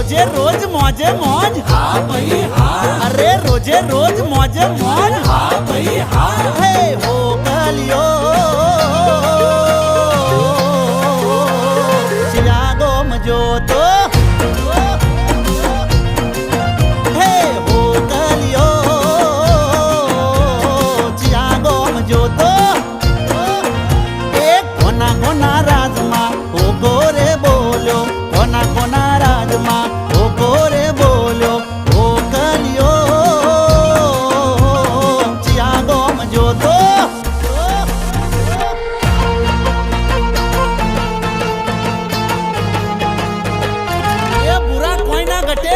રોજે રોજ મોજે મોજ હા ભાઈ હા અરે રોજે રોજ મોજે મોજ હા ભાઈ હા હે હો કલિયો શિયાગો મજો તો હે હો કલિયો શિયાગો મજો તો એક કોના કોના રાજમાં હો ગોરે બોલ્યો કોના કોના રાજમાં હો ગોરે બોલ્યો હો કલિયો શિયાગો મજો તો એ બુરા કોઈ ના ઘટે